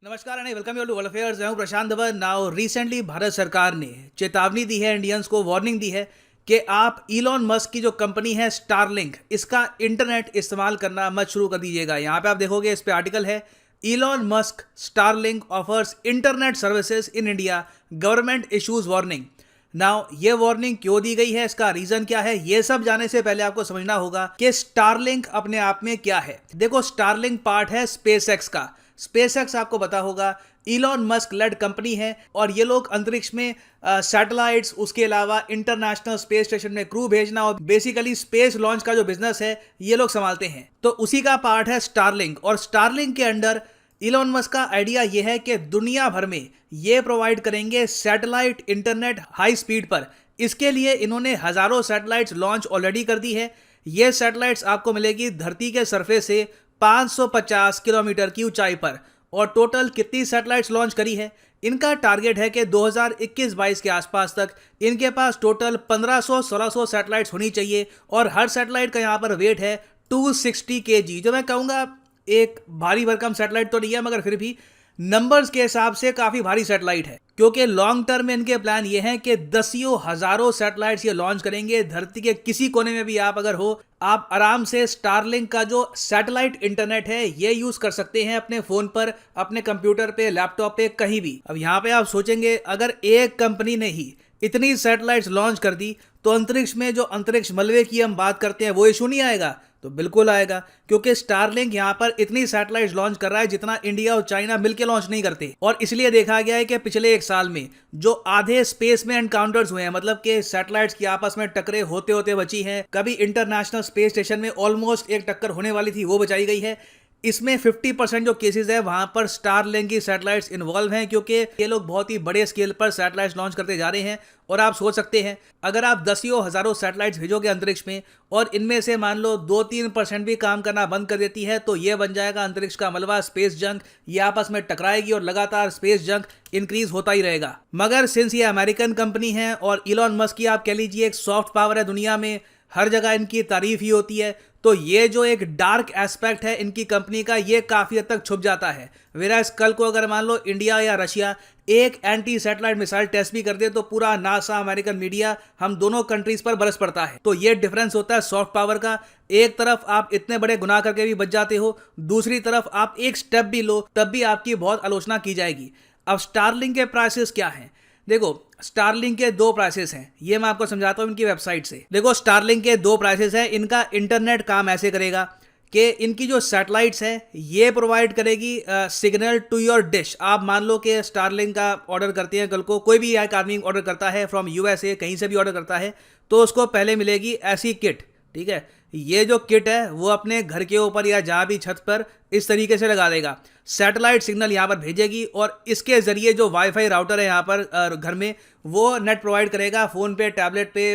नमस्कार and welcome you to world affairs. मैं हूं प्रशांत धवन। नाउ रिसेंटली भारत सरकार ने चेतावनी दी है, इंडियंस को वार्निंग दी है कि आप इलॉन मस्क की जो कंपनी है स्टारलिंक, इसका इंटरनेट इस्तेमाल करना मत शुरू कर दीजिएगा। यहाँ पे आप देखोगे, इस पे आर्टिकल है, Elon Musk Starlink offers internet services in India, government issues warning. Now ये वार्निंग क्यों दी गई है, इसका रीजन क्या है, ये सब जानने से पहले आपको समझना होगा कि स्टारलिंक अपने आप में क्या है। देखो, स्टारलिंक पार्ट है स्पेसएक्स का। स्पेसएक्स आपको पता होगा इलॉन मस्क लेड कंपनी है और ये लोग अंतरिक्ष में सैटेलाइट्स, उसके अलावा इंटरनेशनल स्पेस स्टेशन में क्रू भेजना और बेसिकली स्पेस लॉन्च का जो बिजनेस है ये लोग संभालते हैं। तो उसी का पार्ट है स्टारलिंक। और स्टारलिंक के अंडर इलॉन मस्क का आइडिया ये है कि दुनिया भर में ये प्रोवाइड करेंगे सैटेलाइट इंटरनेट हाई स्पीड पर। इसके लिए इन्होंने हजारों सैटेलाइट्स लॉन्च ऑलरेडी कर दी है। ये सैटेलाइट्स आपको मिलेगी धरती के सरफेस से 550 किलोमीटर की ऊंचाई पर। और टोटल कितनी सैटेलाइट्स लॉन्च करी है, इनका टारगेट है कि 2021-22 के आसपास तक इनके पास टोटल 1500-1600 सैटेलाइट्स होनी चाहिए। और हर सैटेलाइट का यहाँ पर वेट है 260 kg, जो मैं कहूँगा एक भारी भरकम सैटेलाइट तो नहीं है, मगर फिर भी नंबर्स के हिसाब से काफी भारी सैटेलाइट है। क्योंकि लॉन्ग टर्म में इनके प्लान ये है कि दसियों हजारों सैटेलाइट्स ये लॉन्च करेंगे। धरती के किसी कोने में भी आप अगर हो, आप आराम से स्टारलिंक का जो सैटेलाइट इंटरनेट है ये यूज कर सकते हैं अपने फोन पर, अपने कंप्यूटर पे, लैपटॉप पे, कहीं भी। अब यहाँ पे आप सोचेंगे, अगर एक कंपनी ने ही इतनी सैटेलाइट्स लॉन्च कर दी तो अंतरिक्ष में जो अंतरिक्ष मलबे की हम बात करते हैं वो इशू नहीं आएगा? तो बिल्कुल आएगा, क्योंकि स्टारलिंक यहाँ पर इतनी सैटेलाइट्स लॉन्च कर रहा है जितना इंडिया और चाइना मिलकर लॉन्च नहीं करते। और इसलिए देखा गया है कि पिछले एक साल में जो आधे स्पेस में एनकाउंटर्स हुए हैं, मतलब कि सैटेलाइट्स की आपस में टक्करें होते होते बची हैं, कभी इंटरनेशनल स्पेस स्टेशन में ऑलमोस्ट एक टक्कर होने वाली थी, वो बचाई गई है। इसमें 50% जो केसेस है वहां पर स्टारलिंक की सैटेलाइट्स इन्वॉल्व हैं, क्योंकि ये लोग बहुत ही बड़े स्केल पर सैटेलाइट्स लॉन्च करते जा रहे हैं। और आप सोच सकते हैं, अगर आप दसियों हजारों सैटेलाइट्स भेजोगे अंतरिक्ष में और इनमें से मान लो 2-3% भी काम करना बंद कर देती है, तो ये बन जाएगा अंतरिक्ष का मलबा, स्पेस जंक। ये आपस में टकराएगी और लगातार स्पेस जंक इंक्रीज होता ही रहेगा। मगर सिंस ये अमेरिकन कंपनी है और इलॉन मस्क की आप कह लीजिए एक सॉफ्ट पावर है दुनिया में, हर जगह इनकी तारीफ ही होती है, तो ये जो एक डार्क एस्पेक्ट है इनकी कंपनी का, ये काफी हद तक छुप जाता है। वेराज कल को अगर मान लो इंडिया या रशिया एक एंटी सैटेलाइट मिसाइल टेस्ट भी कर दे तो पूरा नासा, अमेरिकन मीडिया, हम दोनों कंट्रीज पर बरस पड़ता है। तो ये डिफरेंस होता है सॉफ्ट पावर का। एक तरफ आप इतने बड़े गुनाह करके भी बच जाते हो, दूसरी तरफ आप एक स्टेप भी लो तब भी आपकी बहुत आलोचना की जाएगी। अब स्टारलिंक के प्राइसेस क्या हैं? देखो, स्टारलिंक के दो प्राइसेस हैं, ये मैं आपको समझाता हूं इनकी वेबसाइट से। देखो, स्टारलिंक के दो प्राइसेस हैं। इनका इंटरनेट काम ऐसे करेगा कि इनकी जो सैटेलाइट्स है ये प्रोवाइड करेगी सिग्नल टू योर डिश। आप मान लो कि स्टारलिंक का ऑर्डर करते हैं, कल को कोई भी एक आदमी ऑर्डर करता है फ्रॉम यूएसए, कहीं से भी ऑर्डर करता है, तो उसको पहले मिलेगी ऐसी किट। ठीक है, ये जो किट है वो अपने घर के ऊपर या जहाँ भी छत पर इस तरीके से लगा देगा, सैटेलाइट सिग्नल यहाँ पर भेजेगी और इसके जरिए जो वाईफाई राउटर है यहाँ पर घर में, वो नेट प्रोवाइड करेगा फोन पे, टैबलेट पे,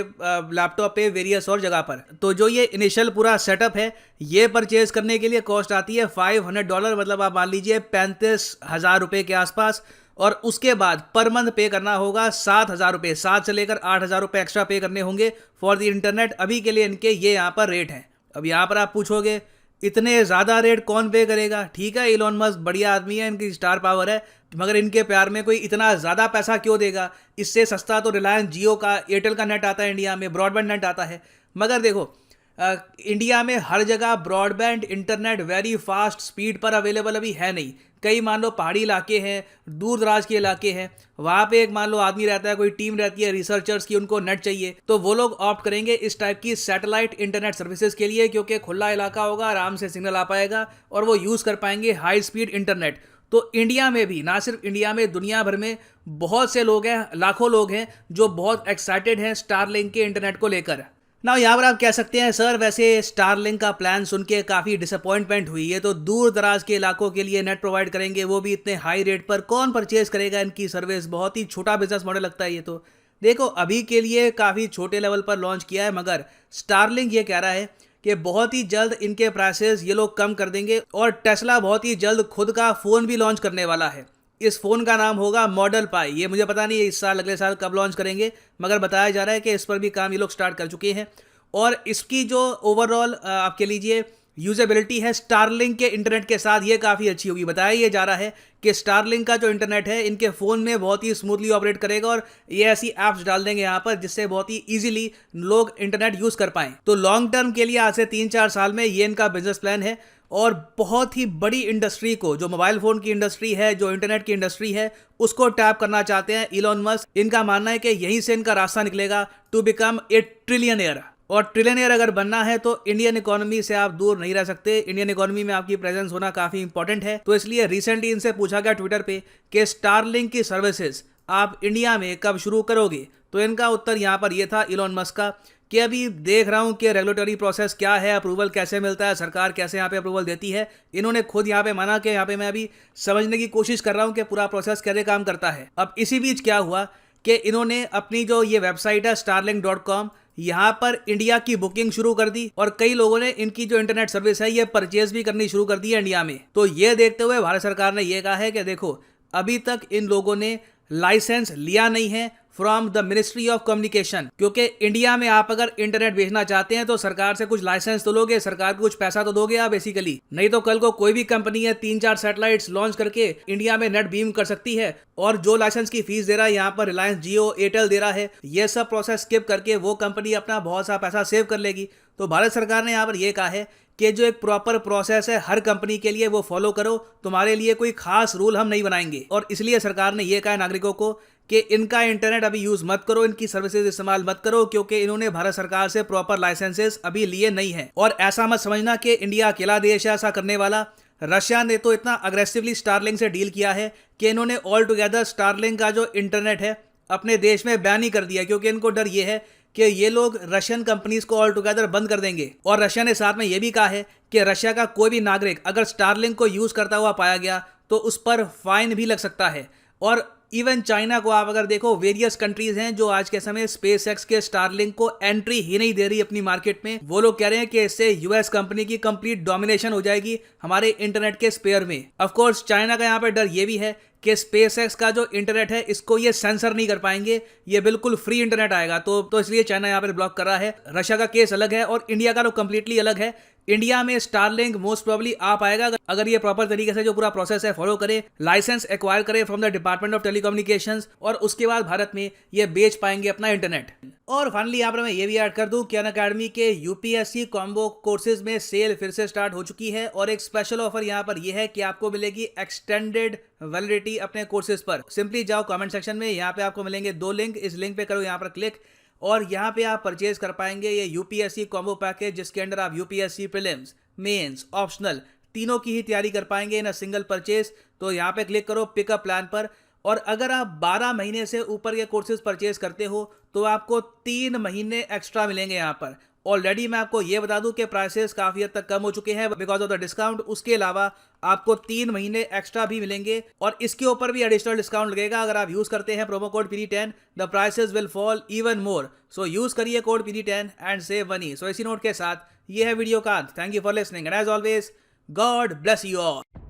लैपटॉप पे, वेरियस और जगह पर। तो जो ये इनिशियल पूरा सेटअप है ये परचेज करने के लिए कॉस्ट आती है $500, मतलब आप मान लीजिए 35,000 रुपये के आसपास। और उसके बाद पर मंथ पे करना होगा 7,000 रुपये, 7 से लेकर 8,000 रुपये एक्स्ट्रा पे करने होंगे फॉर द इंटरनेट। अभी के लिए इनके ये यहाँ पर रेट हैं। अब यहाँ पर आप पूछोगे इतने ज़्यादा रेट कौन पे करेगा? ठीक है, इलॉन मस्क बढ़िया आदमी है, इनकी स्टार पावर है, मगर इनके प्यार में कोई इतना ज़्यादा पैसा क्यों देगा? इससे सस्ता तो रिलायंस जियो का, एयरटेल का नेट आता है इंडिया में, ब्रॉडबैंड नेट आता है। मगर देखो, इंडिया में हर जगह broadband internet very fast speed पर अवेलेबल अभी है नहीं। कई मान लो पहाड़ी इलाके हैं, दूर दराज के इलाके हैं, वहाँ पे एक मान लो आदमी रहता है, कोई टीम रहती है रिसर्चर्स की, उनको नेट चाहिए, तो वो लोग ऑप्ट करेंगे इस टाइप की सैटेलाइट इंटरनेट सर्विसेज के लिए, क्योंकि खुला इलाका होगा, आराम से सिग्नल आ पाएगा और वो यूज़ कर पाएंगे हाई स्पीड इंटरनेट। तो इंडिया में भी, ना सिर्फ इंडिया में, दुनिया भर में बहुत से लोग हैं, लाखों लोग हैं जो बहुत एक्साइटेड हैं स्टारलिंक के इंटरनेट को लेकर। ना यहाँ पर आप कह सकते हैं सर वैसे स्टारलिंक का प्लान सुन के काफ़ी डिसअपॉइंटमेंट हुई है, तो दूर दराज के इलाकों के लिए नेट प्रोवाइड करेंगे, वो भी इतने हाई रेट पर, कौन परचेज करेगा इनकी सर्विस? बहुत ही छोटा बिजनेस मॉडल लगता है ये तो। देखो, अभी के लिए काफ़ी छोटे लेवल पर लॉन्च किया है, मगर स्टारलिंक ये कह रहा है कि बहुत ही जल्द इनके प्राइसेस ये लोग कम कर देंगे और टेस्ला बहुत ही जल्द खुद का फ़ोन भी लॉन्च करने वाला है। इस फ़ोन का नाम होगा मॉडल पाई। ये मुझे पता नहीं है इस साल, अगले साल कब लॉन्च करेंगे, मगर बताया जा रहा है कि इस पर भी काम ये लोग स्टार्ट कर चुके हैं। और इसकी जो ओवरऑल आप कह लीजिए यूजेबिलिटी है स्टारलिंक के इंटरनेट के साथ ये काफ़ी अच्छी होगी। बताया ये जा रहा है कि स्टारलिंक का जो इंटरनेट है इनके फ़ोन में बहुत ही स्मूथली ऑपरेट करेगा और ये ऐसी ऐप्स डाल देंगे यहाँ पर जिससे बहुत ही इजीली लोग इंटरनेट यूज़ कर पाएं। तो लॉन्ग टर्म के लिए आज से 3-4 साल में ये इनका बिजनेस प्लान है और बहुत ही बड़ी इंडस्ट्री को, जो मोबाइल फ़ोन की इंडस्ट्री है, जो इंटरनेट की इंडस्ट्री है, उसको टैप करना चाहते हैं इलॉन मस्क। इनका मानना है कि यहीं से इनका रास्ता निकलेगा टू बिकम ए ट्रिलियनियर। और ट्रिलियनियर अगर बनना है तो इंडियन इकोनॉमी से आप दूर नहीं रह सकते। इंडियन इकोनॉमी में आपकी प्रेजेंस होना काफ़ी इंपॉर्टेंट है। तो इसलिए रिसेंटली इनसे पूछा गया ट्विटर पे कि स्टारलिंक की सर्विसेज आप इंडिया में कब शुरू करोगे, तो इनका उत्तर यहाँ पर यह था इलॉन मस्क का कि अभी देख रहा हूं कि रेगुलेटरी प्रोसेस क्या है, अप्रूवल कैसे मिलता है, सरकार कैसे यहाँ पे अप्रूवल देती है। इन्होंने खुद यहाँ पे माना कि यहाँ पे मैं अभी समझने की कोशिश कर रहा हूँ कि पूरा प्रोसेस कैसे काम करता है। अब इसी बीच क्या हुआ कि इन्होंने अपनी जो ये वेबसाइट है starlink.com, यहाँ पर इंडिया की बुकिंग शुरू कर दी और कई लोगों ने इनकी जो इंटरनेट सर्विस है ये परचेज भी करनी शुरू कर दी है इंडिया में। तो ये देखते हुए भारत सरकार ने ये कहा है कि देखो, अभी तक इन लोगों ने लाइसेंस लिया नहीं है from the ministry of communication, क्योंकि इंडिया में आप अगर इंटरनेट भेजना चाहते हैं तो सरकार से कुछ लाइसेंस तो लोगे, सरकार को कुछ पैसा तो दोगे आप बेसिकली। नहीं तो कल को कोई भी कंपनी है 3-4 सैटेलाइट्स लॉन्च करके इंडिया में नेट बीम कर सकती है और जो लाइसेंस की फीस दे रहा है यहाँ पर रिलायंस जियो एयरटेल दे रहा है, ये सब प्रोसेस स्किप करके वो कंपनी अपना बहुत सा पैसा सेव कर लेगी। तो भारत सरकार ने यहाँ पर यह कहा है कि जो एक प्रॉपर प्रोसेस है हर कंपनी के लिए वो फॉलो करो, तुम्हारे लिए कोई खास रूल हम नहीं बनाएंगे। और इसलिए सरकार ने यह कहा है नागरिकों को कि इनका इंटरनेट अभी यूज मत करो, इनकी सर्विसेज इस्तेमाल मत करो, क्योंकि इन्होंने भारत सरकार से प्रॉपर लाइसेंसेस अभी लिए नहीं है। और ऐसा मत समझना कि इंडिया अकेला देश है ऐसा करने वाला। रशिया ने तो इतना अग्रेसिवली स्टारलिंक से डील किया है कि इन्होंने ऑल टुगेदर स्टारलिंक का जो इंटरनेट है अपने देश में बैन ही कर दिया, क्योंकि इनको डर ये है कि ये लोग रशियन कंपनीज को ऑल टुगेदर बंद कर देंगे। और रशिया ने साथ में ये भी कहा है कि रशिया का कोई भी नागरिक अगर स्टारलिंक को यूज करता हुआ पाया गया तो उस पर फाइन भी लग सकता है। और इवन चाइना को आप अगर देखो, वेरियस कंट्रीज हैं जो आज के समय स्पेस एक्स के स्टारलिंक को एंट्री ही नहीं दे रही अपनी मार्केट में। वो लोग कह रहे हैं कि इससे यूएस कंपनी की कंप्लीट डोमिनेशन हो जाएगी हमारे इंटरनेट के स्पेयर में। ऑफ कोर्स चाइना का यहाँ पे डर ये भी है कि स्पेस एक्स का जो इंटरनेट है इसको ये सेंसर नहीं कर पाएंगे, ये बिल्कुल फ्री इंटरनेट आएगा। तो इसलिए चाइना यहाँ पर ब्लॉक कर रहा है। रशिया का केस अलग है और इंडिया का तो कंप्लीटली अलग है। इंडिया में स्टारलिंक मोस्ट प्रोबेबली आ पाएगा अगर ये प्रॉपर तरीके से जो पूरा प्रोसेस है फॉलो करे, लाइसेंस एक्वायर करे from the department of telecommunications, और उसके बाद भारत में ये बेच पाएंगे अपना इंटरनेट। और फाइनली यहाँ पर मैं ये भी ऐड कर दूं कि अनअकैडमी के यूपीएससी कॉम्बो कोर्सेज में सेल फिर से स्टार्ट हो चुकी है और एक स्पेशल ऑफर यहाँ पर यह है कि आपको मिलेगी एक्सटेंडेड वैलिडिटी अपने कोर्सेज पर। सिंपली जाओ कमेंट सेक्शन में, यहाँ पे आपको मिलेंगे 2 लिंक, इस लिंक पे करो यहाँ पर क्लिक और यहाँ पे आप परचेज कर पाएंगे ये यूपीएससी कॉम्बो पैकेज, जिसके अंदर आप यूपीएससी प्रीलिम्स, मेंस, ऑप्शनल तीनों की ही तैयारी कर पाएंगे इन अ सिंगल परचेज। तो यहाँ पे क्लिक करो पिकअप प्लान पर, और अगर आप 12 महीने से ऊपर ये कोर्सेज परचेज करते हो तो आपको 3 महीने एक्स्ट्रा मिलेंगे यहाँ पर। ऑलरेडी मैं आपको ये बता दूं कि प्राइसेस काफ़ी हद तक कम हो चुके हैं बिकॉज ऑफ द डिस्काउंट। उसके अलावा आपको 3 महीने एक्स्ट्रा भी मिलेंगे और इसके ऊपर भी एडिशनल डिस्काउंट लगेगा अगर आप यूज़ करते हैं promo code PD10। The prices will fall even more, so use करिए code PD10 and save money. So इसी नोट के साथ ये है वीडियो का अंत। Thank you for listening and as always God bless you all.